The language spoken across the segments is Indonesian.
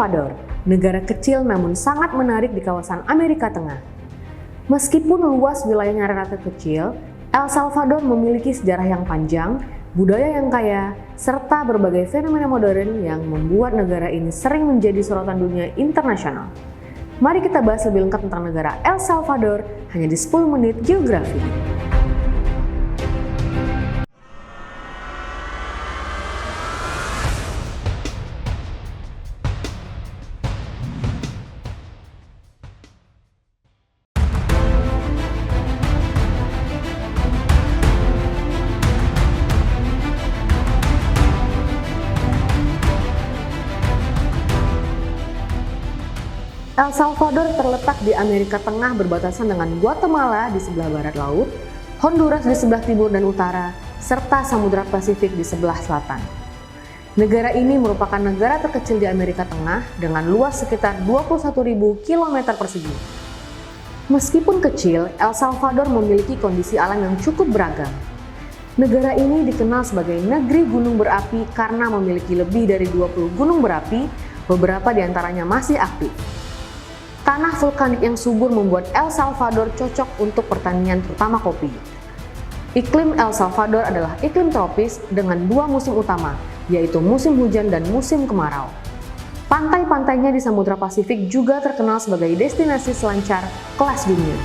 Salvador, negara kecil namun sangat menarik di kawasan Amerika Tengah. Meskipun luas wilayahnya relatif kecil, El Salvador memiliki sejarah yang panjang, budaya yang kaya, serta berbagai fenomena modern yang membuat negara ini sering menjadi sorotan dunia internasional. Mari kita bahas lebih lengkap tentang negara El Salvador hanya di 10 menit geografi. El Salvador terletak di Amerika Tengah berbatasan dengan Guatemala di sebelah barat laut, Honduras di sebelah timur dan utara, serta Samudra Pasifik di sebelah selatan. Negara ini merupakan negara terkecil di Amerika Tengah dengan luas sekitar 21.000 km persegi. Meskipun kecil, El Salvador memiliki kondisi alam yang cukup beragam. Negara ini dikenal sebagai negeri gunung berapi karena memiliki lebih dari 20 gunung berapi, beberapa diantaranya masih aktif. Tanah vulkanik yang subur membuat El Salvador cocok untuk pertanian terutama kopi. Iklim El Salvador adalah iklim tropis dengan dua musim utama, yaitu musim hujan dan musim kemarau. Pantai-pantainya di Samudra Pasifik juga terkenal sebagai destinasi selancar kelas dunia.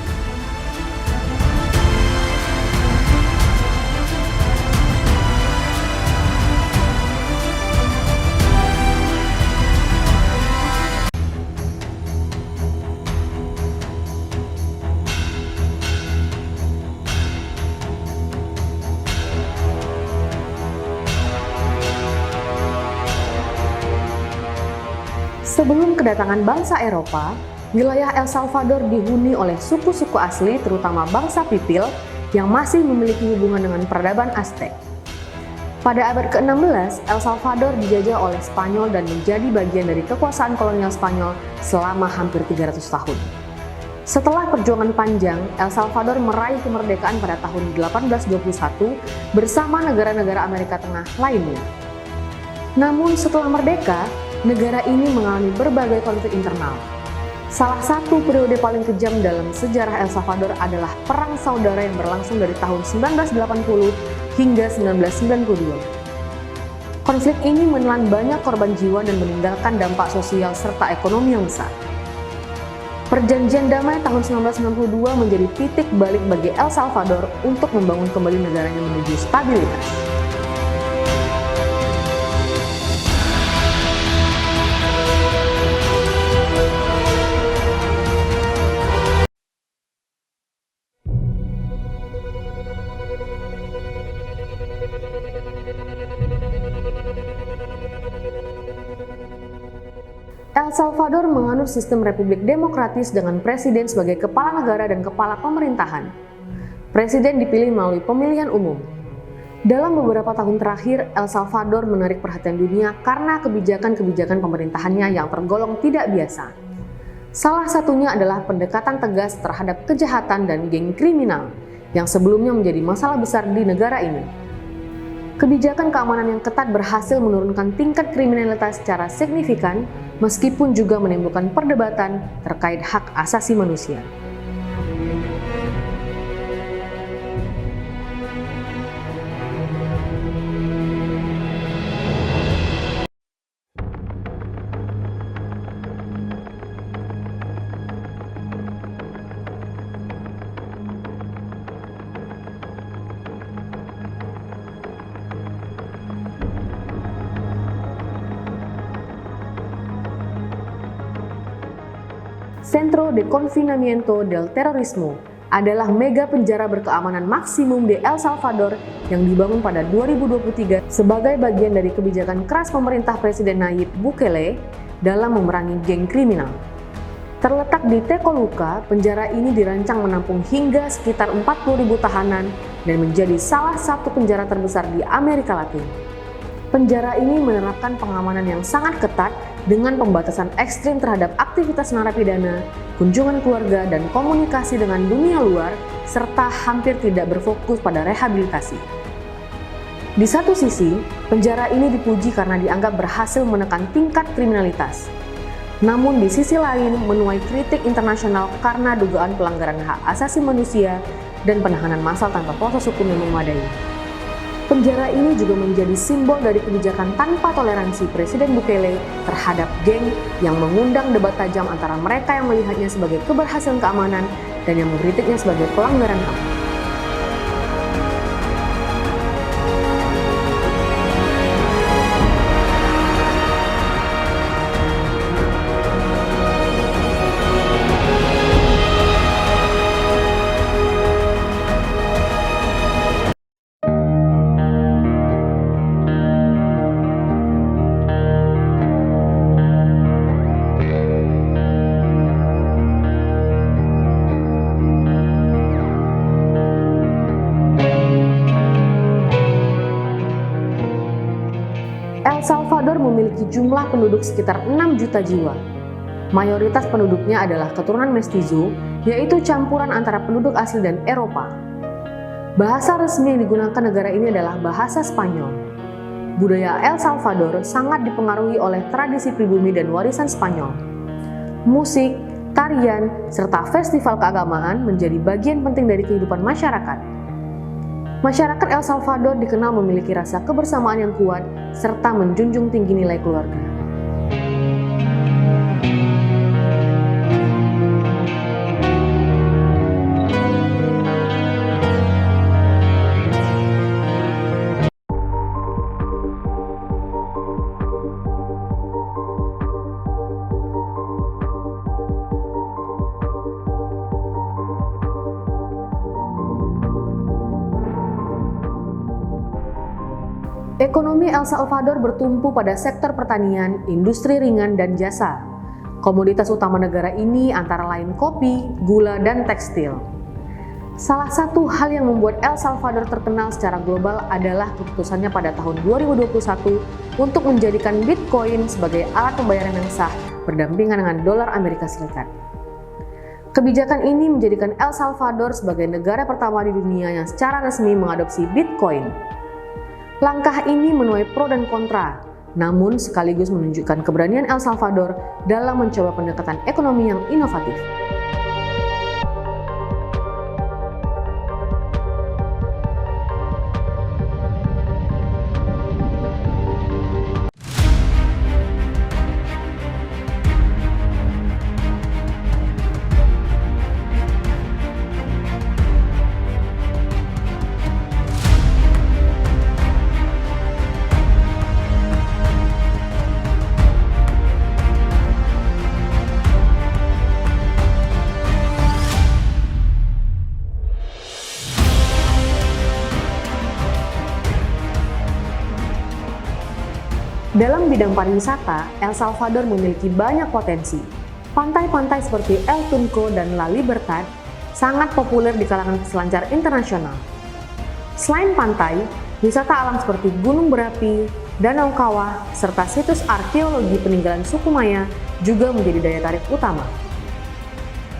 Sebelum kedatangan bangsa Eropa, wilayah El Salvador dihuni oleh suku-suku asli terutama bangsa Pipil yang masih memiliki hubungan dengan peradaban Aztec. Pada abad ke-16, El Salvador dijajah oleh Spanyol dan menjadi bagian dari kekuasaan kolonial Spanyol selama hampir 300 tahun. Setelah perjuangan panjang, El Salvador meraih kemerdekaan pada tahun 1821 bersama negara-negara Amerika Tengah lainnya. Namun setelah merdeka, negara ini mengalami berbagai konflik internal. Salah satu periode paling kejam dalam sejarah El Salvador adalah Perang Saudara yang berlangsung dari tahun 1980 hingga 1992. Konflik ini menelan banyak korban jiwa dan meninggalkan dampak sosial serta ekonomi yang besar. Perjanjian damai tahun 1992 menjadi titik balik bagi El Salvador untuk membangun kembali negaranya menuju stabilitas. El Salvador menganut sistem republik demokratis dengan presiden sebagai kepala negara dan kepala pemerintahan. Presiden dipilih melalui pemilihan umum. Dalam beberapa tahun terakhir, El Salvador menarik perhatian dunia karena kebijakan-kebijakan pemerintahannya yang tergolong tidak biasa. Salah satunya adalah pendekatan tegas terhadap kejahatan dan geng kriminal yang sebelumnya menjadi masalah besar di negara ini. Kebijakan keamanan yang ketat berhasil menurunkan tingkat kriminalitas secara signifikan, meskipun juga menimbulkan perdebatan terkait hak asasi manusia. Centro de Confinamiento del Terrorismo adalah mega penjara berkeamanan maksimum di El Salvador yang dibangun pada 2023 sebagai bagian dari kebijakan keras pemerintah Presiden Nayib Bukele dalam memerangi geng kriminal. Terletak di Tecoluca, penjara ini dirancang menampung hingga sekitar 40.000 tahanan dan menjadi salah satu penjara terbesar di Amerika Latin. Penjara ini menerapkan pengamanan yang sangat ketat dengan pembatasan ekstrim terhadap aktivitas narapidana, kunjungan keluarga, dan komunikasi dengan dunia luar, serta hampir tidak berfokus pada rehabilitasi. Di satu sisi, penjara ini dipuji karena dianggap berhasil menekan tingkat kriminalitas. Namun di sisi lain menuai kritik internasional karena dugaan pelanggaran hak asasi manusia dan penahanan massal tanpa proses hukum yang memadai. Penjara ini juga menjadi simbol dari kebijakan tanpa toleransi Presiden Bukele terhadap geng yang mengundang debat tajam antara mereka yang melihatnya sebagai keberhasilan keamanan dan yang mengkritiknya sebagai pelanggaran HAM. El Salvador memiliki jumlah penduduk sekitar 6 juta jiwa. Mayoritas penduduknya adalah keturunan mestizo, yaitu campuran antara penduduk asli dan Eropa. Bahasa resmi yang digunakan negara ini adalah bahasa Spanyol. Budaya El Salvador sangat dipengaruhi oleh tradisi pribumi dan warisan Spanyol. Musik, tarian, serta festival keagamaan menjadi bagian penting dari kehidupan masyarakat. Masyarakat El Salvador dikenal memiliki rasa kebersamaan yang kuat serta menjunjung tinggi nilai keluarga. Ekonomi El Salvador bertumpu pada sektor pertanian, industri ringan, dan jasa. Komoditas utama negara ini antara lain kopi, gula, dan tekstil. Salah satu hal yang membuat El Salvador terkenal secara global adalah keputusannya pada tahun 2021 untuk menjadikan Bitcoin sebagai alat pembayaran yang sah berdampingan dengan dolar Amerika Serikat. Kebijakan ini menjadikan El Salvador sebagai negara pertama di dunia yang secara resmi mengadopsi Bitcoin. Langkah ini menuai pro dan kontra, namun sekaligus menunjukkan keberanian El Salvador dalam mencoba pendekatan ekonomi yang inovatif. Dalam bidang pariwisata, El Salvador memiliki banyak potensi. Pantai-pantai seperti El Tunco dan La Libertad sangat populer di kalangan peselancar internasional. Selain pantai, wisata alam seperti gunung berapi, danau kawah, serta situs arkeologi peninggalan suku Maya juga menjadi daya tarik utama.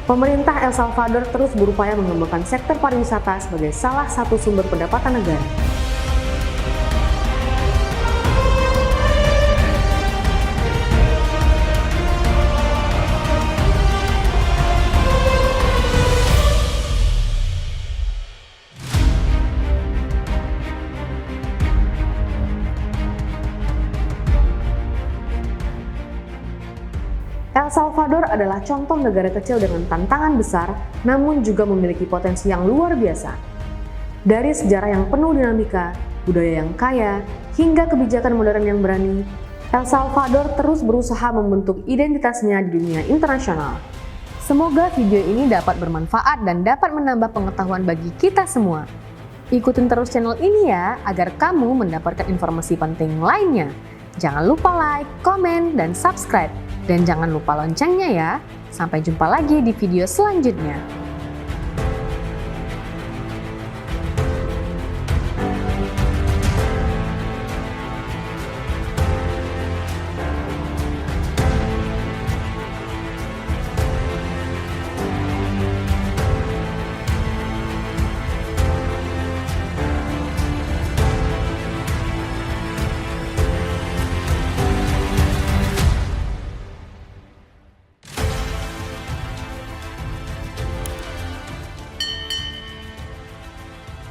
Pemerintah El Salvador terus berupaya mengembangkan sektor pariwisata sebagai salah satu sumber pendapatan negara. El Salvador adalah contoh negara kecil dengan tantangan besar, namun juga memiliki potensi yang luar biasa. Dari sejarah yang penuh dinamika, budaya yang kaya, hingga kebijakan modern yang berani, El Salvador terus berusaha membentuk identitasnya di dunia internasional. Semoga video ini dapat bermanfaat dan dapat menambah pengetahuan bagi kita semua. Ikutin terus channel ini ya, agar kamu mendapatkan informasi penting lainnya. Jangan lupa like, komen, dan subscribe. Dan jangan lupa loncengnya ya. Sampai jumpa lagi di video selanjutnya.